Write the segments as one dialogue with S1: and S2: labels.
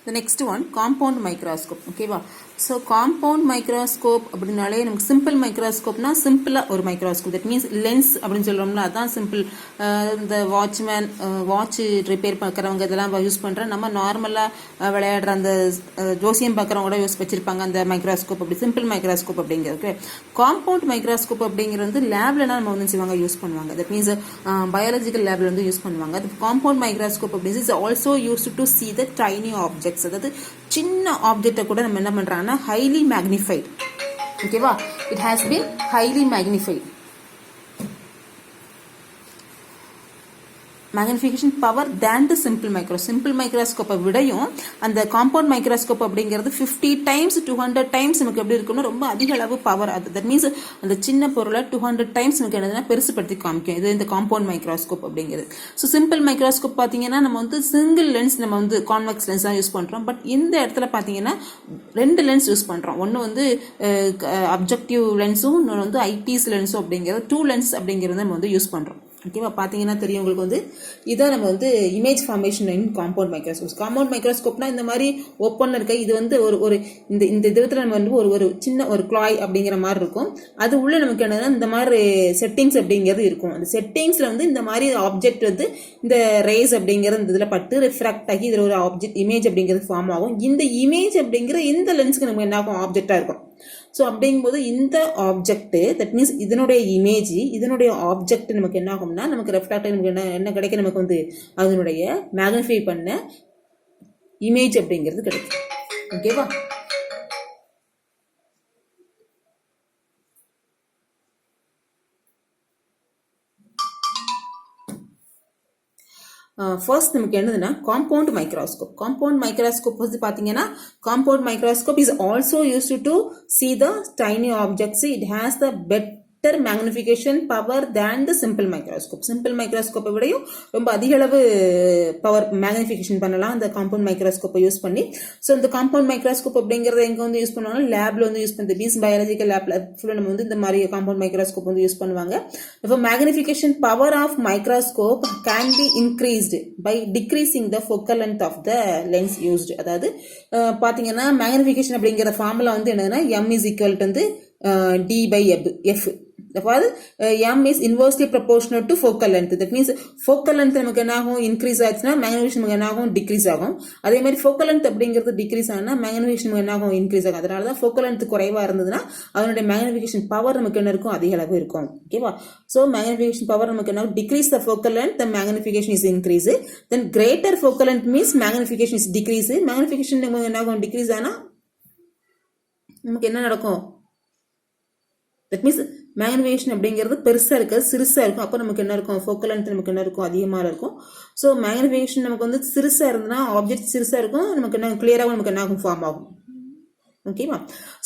S1: The next one, compound microscope. Okay வா? So compound microscope அப்படினாலே நமக்கு simple microscopeனா சிம்பிளா ஒரு microscope. That means lens அப்படின்னு சொல்றோம்ல, அதான் simple. இந்த வாட்ச்மேன் வாட்ச் ரிப்பேர் பார்க்குறவங்க இதெல்லாம் யூஸ் பண்ணுற, நம்ம நார்மலாக விளையாடுற அந்த ஜோசியம் பார்க்குறவங்க கூட யூஸ் வச்சிருப்பாங்க அந்த மைக்ரோஸ்கோப். அப்படி சிம்பிள் மைக்ரோஸ்கோப் அப்படிங்கிறது. காம்பவுண்ட் மைக்ரோஸ்கோப் அப்படிங்கிறது லேப்லலாம் நம்ம வந்து செய்வாங்க, யூஸ் பண்ணுவாங்க. தட் மீன்ஸ் பயாலஜிக்கல் லேப்ல வந்து யூஸ் பண்ணுவாங்க. அது காம்பவுண்ட் மைக்ரோஸ்கோப் அப்படின்னு is also used to see the tiny objects. அதாவது சின்ன ஆப்ஜெக்டை கூட நம்ம என்ன பண்றாங்கன்னா ஹைலி மேக்னிஃபைட். ஓகேவா? It has been highly magnified. Magnification power than the simple மைக்ரோஸ்கோப்பை விடையும் அந்த காம்பவுண்ட் மைக்ரோஸ்கோப் அப்படிங்கிறது 50 டைம்ஸ் 200 டைம்ஸ் நமக்கு எப்படி இருக்குன்னு ரொம்ப அதிக அளவு பவர். அது தட் மீன்ஸ் அந்த சின்ன பொருளை 200 டைம்ஸ் நமக்கு என்னதுன்னா பெருசுப்படுத்தி காமிக்கும். இது இந்த காம்பவுண்ட் மைக்ரோஸ்கோப் அப்படிங்கிறது. ஸோ சிம்பிள் மைக்ரோஸ்கோப் பார்த்தீங்கன்னா நம்ம வந்து சிங்கிள் லென்ஸ், நம்ம வந்து கான்வெக்ஸ் லென்ஸ் தான் யூஸ் பண்ணுறோம். பட் இந்த இடத்துல பார்த்தீங்கன்னா 2 லென்ஸ் யூஸ் பண்ணுறோம். ஒன்று வந்து அப்ஜெக்டிவ் லென்ஸும், இன்னொன்று வந்து ஐபீஸ் லென்ஸும் அப்படிங்கிறது 2 லென்ஸ் அப்படிங்கிறது நம்ம வந்து யூஸ் பண்ணுறோம். ஓகேவா? பார்த்தீங்கன்னா தெரியும் உங்களுக்கு வந்து இதான் நம்ம வந்து image formation in compound microscope. Compound மைக்ரோஸ்கோப்னா இந்த மாதிரி ஓப்பன் இருக்க, இது வந்து ஒரு இந்த விதத்தில் நம்ம வந்து ஒரு சின்ன ஒரு கிளாய் அப்படிங்கிற மாதிரி இருக்கும். அது உள்ள நமக்கு என்னன்னா இந்த மாதிரி செட்டிங்ஸ் அப்படிங்கிறது இருக்கும். அந்த செட்டிங்ஸ்ல வந்து இந்த மாதிரி ஆப்ஜெக்ட் வந்து இந்த ரேஸ் அப்படிங்கிறது இந்த இதில் பட்டு ரிஃப்ராக்ட் ஆகி இதில் ஒரு ஆப்ஜெக்ட் இமேஜ் அப்படிங்கிறது ஃபார்ம் ஆகும். இந்த இமேஜ் அப்படிங்கிற இந்த லென்ஸ்க்கு நம்ம என்ன ஆகும், ஆப்ஜெக்டா இருக்கும். ஸோ அப்படிங்கும்போது இந்த ஆப்ஜெக்ட், தட் மீன்ஸ் இதனுடைய இமேஜ், இதனுடைய ஆப்ஜெக்ட் நமக்கு என்ன ஆகும்னா நமக்கு ரெஃப்ராக்ட் நமக்கு என்ன கிடைக்கும், நமக்கு வந்து அதனுடைய மேக்னிஃபை பண்ண இமேஜ் அப்படிங்கிறது கிடைக்கும். ஓகேவா? ஃபர்ஸ்ட் நமக்கு என்னதுன்னா காம்பவுண்ட் மைக்ரோஸ்கோப். காம்பவுண்ட் மைக்ரோஸ்கோப் வந்து பார்த்தீங்கன்னா compound microscope is also used to see the tiny objects. It has the better magnification power than the simple microscope. Simple மைக்ரோஸ்கோப்பை விடையும் ரொம்ப அதிக அளவு பவர் மேக்னிஃபிகேஷன் பண்ணலாம் அந்த காம்பவுண்ட் மைக்ரோஸ்கோப்பை யூஸ் பண்ணி. ஸோ இந்த காம்பவுண்ட் மைக்ரோஸ்கோப் அப்படிங்கிறத எங்கே வந்து யூஸ் பண்ணுவாங்க, லேப்ல வந்து யூஸ் பண்ணுறது. மீன்ஸ் பயாலஜிக்கல் லேப்ல ஃபுல்லாக நம்ம வந்து இந்த மாதிரி காம்பவுண்ட் மைக்ரோஸ்கோப் வந்து யூஸ் பண்ணுவாங்க. இப்போ magnification power of microscope can be increased by decreasing the focal length of the lens used. அதாவது பார்த்தீங்கன்னா மேக்னிஃபிகேஷன் அப்படிங்கிற ஃபார்முலா வந்து என்னதுன்னா m is equal to வந்து d/f. அதாவது m is inversely proportional to focal length. That means focal length நமக்கு என்ன ஆகும், இன்க்ரீஸ் ஆச்சுன்னா மேக்னிஃபிகேஷன் நமக்கு என்ன ஆகும், டிக்ரீஸ் ஆகும். அதே மாதிரி focal length அப்படிங்கிறது டிக்ரீஸ் ஆகுனா மேக்னிஃபிகேஷன் நமக்கு என்ன ஆகும், இன்க்ரீஸ் ஆகும். அதனால தான் focal length குறைவா இருந்ததுன்னா அதனுடைய மேக்னிஃபிகேஷன் பவர் நமக்கு என்ன இருக்கும், அதிக அளவு இருக்கும். ஓகேவா? ஸோ மேக்னிஃபிகேஷன் பவர் நமக்கு என்ன, degrees the focal length, the magnification is increase. Then greater focal length means magnification is decrease. Magnification நமக்கு என்ன ஆகும், டிக்ரீஸ் ஆனா நமக்கு என்ன நடக்கும், தட் மீன்ஸ் மேக்னிஃபிகேஷன் அப்படிங்கிறது பெருசாக இருக்காது, சிறுசாக இருக்கும். அப்போ நமக்கு என்ன இருக்கும், ஃபோக்கல் லென்த் நமக்கு என்ன இருக்கும், அதிகமாக இருக்கும். ஸோ மேக்னிஃபிகேஷன் நமக்கு வந்து சிறுசாக இருந்ததுன்னா ஆப்ஜெக்ட் சிறுசாக இருக்கும், நமக்கு என்ன கிளியராகவும் நமக்கு என்ன ஆகும், ஃபார்ம் ஆகும். ஓகேவா?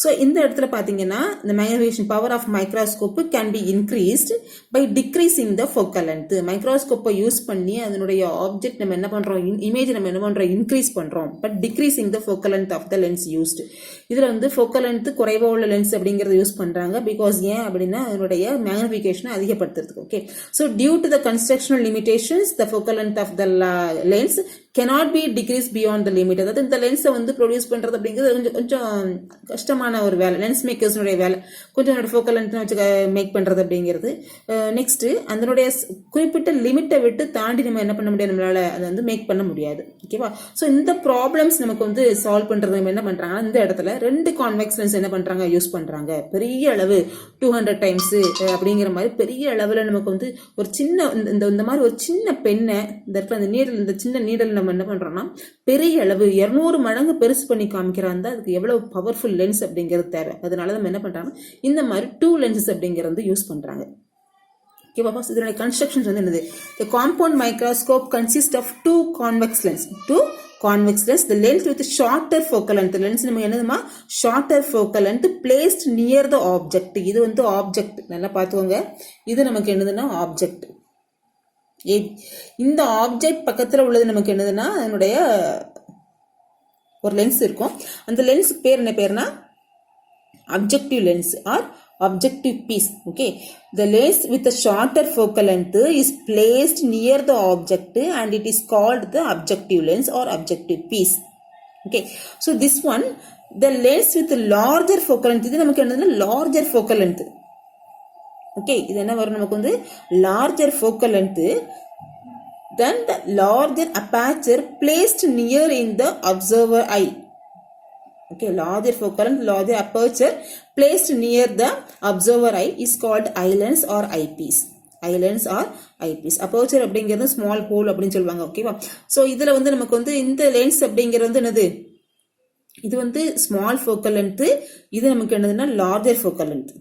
S1: ஸோ இந்த இடத்துல பார்த்தீங்கன்னா இந்த magnification power of microscope can be increased by decreasing the focal length. மைக்ரோஸ்கோப்பை யூஸ் பண்ணி அதனுடைய ஆப்ஜெக்ட் நம்ம என்ன பண்ணுறோம், இமேஜ் நம்ம என்ன பண்ணுறோம், இன்க்ரீஸ் பண்ணுறோம். But decreasing the focal length of the lens used. இதில் வந்து ஃபோக்கல் லென்த் குறைவாக உள்ள லென்ஸ் அப்படிங்கிறத யூஸ் பண்ணுறாங்க. பிகாஸ் ஏன் அப்படின்னா அதனுடைய மேக்னிஃபிகேஷனை அதிகப்படுத்துறதுக்கு. Okay, so due to the constructional limitations the focal length of the lens cannot be decreased beyond the limit. அதாவது இந்த லென்ஸை வந்து ப்ரொடியூஸ் பண்ணுறது அப்படிங்கிறது கொஞ்சம் கஷ்டமான ஒரு வேலை, லென்ஸ் மேக்கர்ஸ்னுடைய வேலை. கொஞ்சம் ஃபோக்கல் லென்த் வச்சு மேக் பண்ணுறது அப்படிங்கிறது. நெக்ஸ்ட் அதனுடைய குறிப்பிட்ட லிமிட்டை விட்டு தாண்டி நம்ம என்ன பண்ண முடியாது, நம்மளால அதை வந்து மேக் பண்ண முடியாது. ஓகேவா? ஸோ இந்த ப்ராப்ளம்ஸ் நமக்கு வந்து சால்வ் பண்ணுறது நம்ம என்ன பண்ணுறாங்கன்னா இந்த இடத்துல 2 கான்வெக்ஸ் லென்ஸ் என்ன பண்ணுறாங்க, யூஸ் பண்ணுறாங்க. பெரிய அளவு 200 டைம்ஸ் அப்படிங்கிற மாதிரி பெரிய அளவில் நமக்கு வந்து ஒரு சின்ன இந்த மாதிரி ஒரு சின்ன பெண்ணை இந்த இடத்துல அந்த நீடல், இந்த சின்ன நீடல் நம்ம என்ன பண்றோம்னா பெரிய அளவு 200 மடங்கு பெருசு பண்ணி காமிக்கிறாங்க. அதுக்கு எவ்வளவு பவர்ஃபுல் லென்ஸ் அப்படிங்கிறது தேவை. அதனால நம்ம என்ன பண்றாங்க, இந்த மாதிரி 2 லென்சஸ் அப்படிங்கிறது யூஸ் பண்றாங்க. ஓகேவா? இதனுடைய கன்ஸ்ட்ரக்ஷன்ஸ் வந்து என்னது, the compound microscope consists of 2 convex lens. The lens with shorter focal length. lens நம்ம என்னதுமா, shorter focal length placed near the object. இது வந்து ஆப்ஜெக்ட், நல்லா பார்த்துக்கோங்க. இது நமக்கு என்னதுன்னா ஆப்ஜெக்ட். இந்த ஆப்ஜெக்ட் பக்கத்தில் உள்ளது நமக்கு என்னதுன்னா அதனுடைய ஒரு லென்ஸ் இருக்கும். அந்த லென்ஸ் பேர் என்ன பேர்னா objective lens or objective piece. Okay, the lens with a shorter focal length is placed near the object and it is called the objective lens or objective piece. Okay, so this one, the lens with larger focal length, இது நமக்கு என்னதுன்னா larger focal length. Okay, இது என்ன வரும் நமக்கு வந்து larger focal length than the larger aperture placed near in the observer eye. Okay, larger focal length, larger aperture placed near the observer eye is called eye lens or eyepiece. eye lens or eyepiece. aperture அப்படிங்கிறது small hole அப்படின்னு சொல்லுவாங்க. ஓகேவா? So இதில் வந்து நமக்கு வந்து இந்த lens அப்படிங்கிறது வந்து என்னது, இது வந்து ஸ்மால் ஃபோக்கல் லென்த்து, இது நமக்கு என்னதுன்னா larger focal length.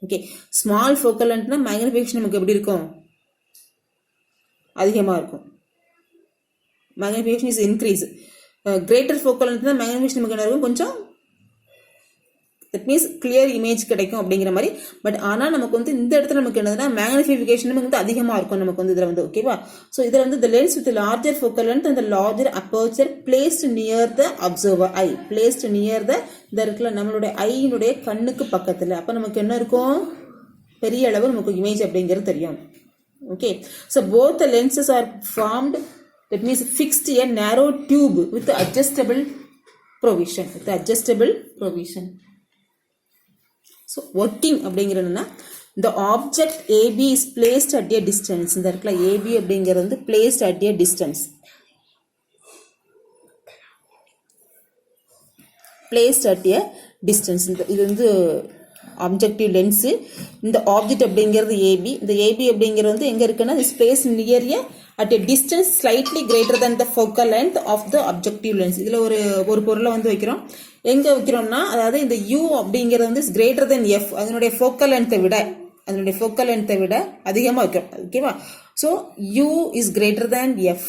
S1: Okay, small focal லென்த்னா மேக்னிஃபிகேஷன் நமக்கு எப்படி இருக்கும், அதிகமாக இருக்கும். Magnification is increase. Greater focal லென்த்னா மேக்னிஃபிகேஷன் நமக்கு என்ன இருக்கும், கொஞ்சம் தட் மீன்ஸ் கிளியர் இமேஜ் கிடைக்கும் அப்படிங்கிற மாதிரி. பட் ஆனால் நமக்கு வந்து இந்த இடத்துல நமக்கு என்னதுன்னா மேக்னிஃபிகேஷன் வந்து அதிகமாக இருக்கும் நமக்கு வந்து இதில் வந்து. ஓகேவா? ஸோ இதில் வந்து the lens with larger focal length and the larger aperture placed near the observer eye, placed near the, இந்த இடத்துல நம்மளுடைய ஐயினுடைய கண்ணுக்கு பக்கத்தில், அப்போ நமக்கு என்ன இருக்கும், பெரிய அளவு நமக்கு இமேஜ் அப்படிங்கிறது தெரியும். Okay, so both the lenses are formed, that means fixed a narrow tube with adjustable provision, with adjustable provision. So working அப்படிங்கிறதுனா the object AB is placed at a distance. இந்த இடத்துல AB அப்படிங்கிறது வந்து placed at a distance, placed at a distance. இது வந்து objective lens. இந்த object அப்படிங்கிறது AB. இந்த AB அப்படிங்கிறது வந்து எங்கே இருக்குன்னா is place near a at a distance slightly greater than the focal length of the objective lens. இதில் ஒரு பொருளை வந்து வைக்கிறோம். எங்கே வைக்கிறோம்னா, அதாவது இந்த U அப்படிங்கிறது வந்து கிரேட்டர் தென் F, அதனுடைய ஃபோக்கல் லென்த்தை விட அதிகமாக வைக்கிறோம். ஓகேவா? So U is greater than F.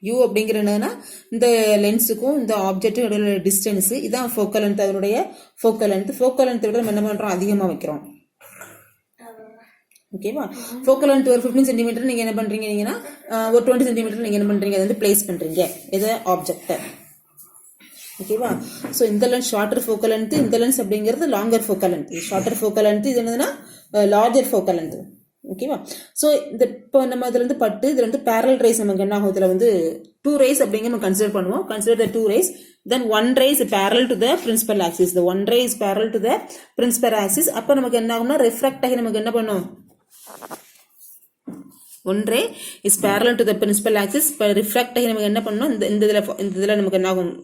S1: U அப்படிங்கிற என்னன்னா இந்த லென்ஸுக்கும் இந்த ஆப்ஜெக்டும் டிஸ்டன்ஸு, இதான் ஃபோக்கல் லென்த். அதனுடைய ஃபோக்கல் லென்த்தை விட நம்ம என்ன பண்ணுறோம், அதிகமாக வைக்கிறோம். ஓகேவா? ஃபோக்கல் லென்த் ஒரு 15 சென்டிமீட்டர் நீங்கள் என்ன பண்ணுறீங்கன்னா, ஒரு 20 சென்டிமீட்டர் நீங்கள் என்ன பண்ணுறீங்க, அதை வந்து பிளேஸ் பண்ணுறீங்க இதை ஆப்ஜெக்டை. ஓகேவா? ஸோ இந்த லென்ஸ் ஷார்ட்டர் ஃபோக்கல் லென்த், இந்த லென்ஸ் அப்படிங்கிறது longer focal length. Shorter focal length, இது என்னதுன்னா லார்ஜர் ஃபோக்கல் லென்த். ஓகேவா? ஸோ இந்த இப்போ நம்ம இதில் வந்து பட்டு இதில் வந்து பேரல் ரேஸ் நமக்கு என்ன ஆகும், இதில் வந்து 2 rays அப்படிங்கிற நம்ம கன்சிடர் பண்ணுவோம். Consider the 2 rays, then 1 ray is parallel to the principal axis. the 1 ray is parallel to the principal axis. அப்போ நமக்கு என்ன ஆகும்னா ரெஃப்ராக்ட் ஆகி நமக்கு என்ன பண்ணும், 1 ray is parallel to the principal axis. இப்போ ரிஃப்ராக்ட் ஆகி நமக்கு என்ன பண்ணணும், இந்த இதில் நமக்கு என்ன ஆகும்,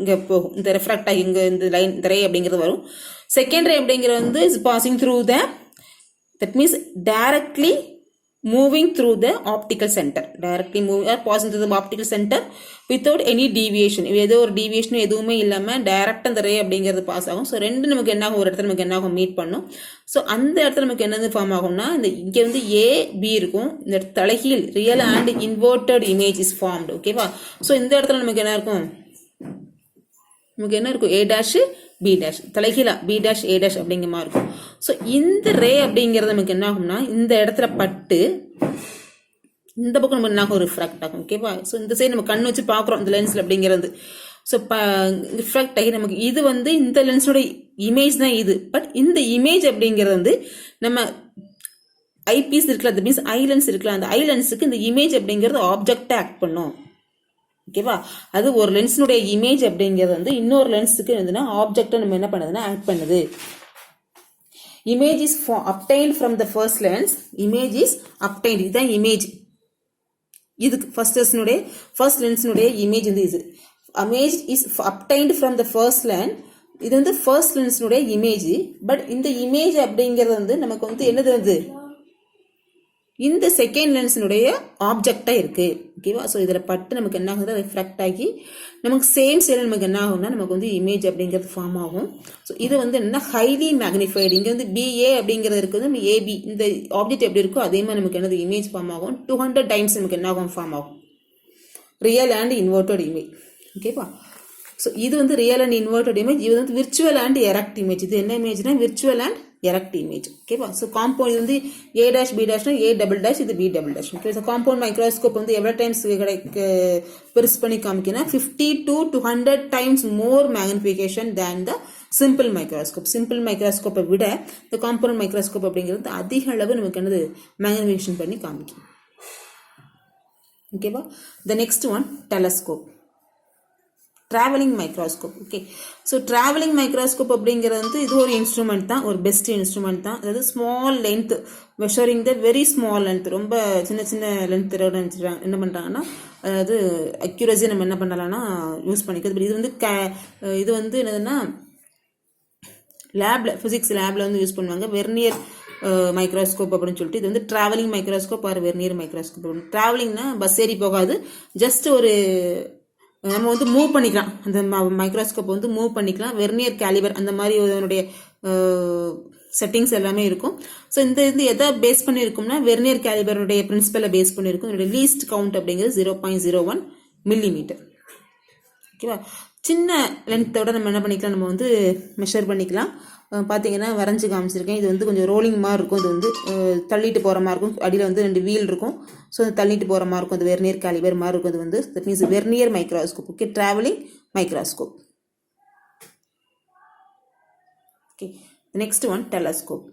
S1: இங்கே போகும், இந்த ரெஃப்ராக்ட் ஆகி இங்கே இந்த லைன், இந்த ரே அப்படிங்கிறது வரும். செகண்ட் ரே அப்படிங்கிறது வந்து is passing through the, that means directly moving through the optical center, directly moving or passing through the optical center without any deviation. ஏதோ ஒரு டீவியேஷன் எதுவுமே இல்லாமல் டைரக்டாக அந்த ரே அப்படிங்கிறது பாஸ் ஆகும். ஸோ ரெண்டு நமக்கு என்ன ஆகும், ஒரு இடத்துல நமக்கு என்ன ஆகும், மீட் பண்ணும். ஸோ அந்த இடத்துல நமக்கு என்னது ஃபார்ம் ஆகும்னா, இந்த இங்கே வந்து AB இருக்கும், இந்த தலைகீழ் real and inverted image is formed. ஓகேவா? ஸோ இந்த இடத்துல நமக்கு என்ன இருக்கும், நமக்கு என்ன இருக்கும், A' B', தலைகீழா B' A' அப்படிங்கிற மாதிரி இருக்கும். ஸோ இந்த ரே அப்படிங்கிறது நமக்கு என்ன ஆகும்னா, இந்த இடத்துல பட்டு இந்த பக்கம் நமக்கு என்ன ஆகும், ரிஃப்ராக்ட் ஆகும். ஓகேவா? ஸோ இந்த சைடு நம்ம கண் வச்சு பார்க்குறோம் இந்த லென்ஸில் அப்படிங்கிறது. ஸோ ரிஃப்ராக்ட் ஆகி நமக்கு இது வந்து இந்த லென்ஸோட இமேஜ் தான் இது. பட் இந்த இமேஜ் அப்படிங்கிறது வந்து நம்ம ஐபீஸ் இருக்குல்ல, அது மீன்ஸ் ஐ லென்ஸ் இருக்குல்ல, அந்த ஐ லென்ஸுக்கு இந்த இமேஜ் அப்படிங்கிறது ஆப்ஜெக்டாக ஆக்ட் பண்ணும். ஓகேவா? அது ஒரு லென்ஸினுடைய இமேஜ் அப்படிங்கிறது வந்து இன்னொரு லென்ஸுக்கு வந்துன்னா ஆப்ஜெக்டை நம்ம என்ன பண்ணுதுன்னா ஆக்ட் பண்ணுது. Image is obtained from the first lens. Image is obtained, இதுதான் இமேஜ். இதுக்கு ஃபர்ஸ்ட் லென்ஸினுடைய இமேஜ் வந்து இது. Image is obtained from the first lens. இது வந்து ஃபர்ஸ்ட் லென்ஸினுடைய இமேஜ். பட் இந்த இமேஜ் அப்படிங்கிறது வந்து நமக்கு வந்து என்னது, வந்து இந்த செகண்ட் லென்ஸினுடைய ஆப்ஜெக்டாக இருக்குது. ஓகேவா? ஸோ இதில் பட்டு நமக்கு என்ன ஆகுது, ரிஃப்ராக்ட் ஆகி நமக்கு சேம் சைடில் நமக்கு என்ன ஆகும்னா நமக்கு வந்து இமேஜ் அப்படிங்கிறது ஃபார்ம் ஆகும். ஸோ இது வந்து என்ன, ஹைலி மேக்னிஃபைடு. இங்கே வந்து BA அப்படிங்கிறது இருக்குது, நம்ம AB இந்த ஆப்ஜெக்ட் எப்படி இருக்கோ அதே மாதிரி நமக்கு என்னது இமேஜ் ஃபார்ம் ஆகும். 200 times நமக்கு என்ன ஆகும், ஃபார்ம் ஆகும், ரியல் அண்ட் இன்வெர்டட் இமேஜ். ஓகேவா? ஸோ இது வந்து ரியல் அண்ட் இன்வெர்டட் இமேஜ். இது வந்து விர்ச்சுவல் அண்ட் எரக்ட் இமேஜ். இது என்ன இமேஜ்னா விர்ச்சுவல் அண்ட் எரக்ட் இமேஜ். ஓகேவா? ஸோ காம்பவுண்ட் இது வந்து A' B' A', இது B'. Okay, so compound microscope வந்து எவ்வளோ டைம்ஸ் பெருசு பண்ணி காமிக்கினா 50 to 200 times more magnification than the simple microscope. சிம்பிள் மைக்ரோஸ்கோப்பை விட இந்த காம்பவுண்ட் மைக்ரோஸ்கோப் அப்படிங்கிறது அதிக அளவு நமக்கு என்னது மேக்னிஃபிகேஷன் பண்ணி காமிக்கும். ஓகேவா? The next one telescope. Travelling microscope. Okay, so travelling microscope அப்படிங்கிறது வந்து இது ஒரு இன்ஸ்ட்ருமெண்ட் தான், ஒரு பெஸ்ட் இன்ஸ்ட்ருமெண்ட் தான். அதாவது small length measuring the very small length, ரொம்ப சின்ன சின்ன லென்த்தோட என்ன பண்ணுறாங்கன்னா, அதாவது அக்யூரஸி நம்ம என்ன பண்ணலாம்னா யூஸ் பண்ணிக்கிறது. இது வந்து இது வந்து என்னதுன்னா லேபில், ஃபிசிக்ஸ் லேபில் வந்து யூஸ் பண்ணுவாங்க. வெர்னியர் மைக்ரோஸ்கோப் அப்படின்னு சொல்லிட்டு, இது வந்து travelling microscope or vernier microscope. ட்ராவலிங்னா பஸ் ஏறி போகாது, ஜஸ்ட் ஒரு நம்ம வந்து மூவ் பண்ணிக்கலாம், அந்த மைக்ரோஸ்கோப் வந்து மூவ் பண்ணிக்கலாம். வெர்னியர் கேலிபர் அந்த மாதிரி அதனுடைய செட்டிங்ஸ் எல்லாமே இருக்கும். ஸோ இந்த இது எதை பேஸ் பண்ணியிருக்கும்னா வெர்னியர் கேலிபருடைய பிரின்சிபலை பேஸ் பண்ணியிருக்கும். இதோட லீஸ்ட் கவுண்ட் அப்படிங்கிறது 0.01 மில்லிமீட்டர். ஓகேவா, சின்ன லென்த்தோட நம்ம என்ன பண்ணிக்கலாம், நம்ம வந்து மெஷர் பண்ணிக்கலாம். பார்த்தீங்கன்னா வரைஞ்சி காமிச்சிருக்கேன். இது வந்து கொஞ்சம் ரோலிங் மாதிரி இருக்கும், இது வந்து தள்ளிட்டு போகிற மாதிரி இருக்கும். அடியில் வந்து 2 வீல் இருக்கும், ஸோ தள்ளிட்டு போகிற மாதிரி இருக்கும். அது வெர்னியர் கேலிபர் மாதிரி இருக்கும். அது வந்து that means vernier microscope. Okay, travelling microscope. Okay, next one telescope.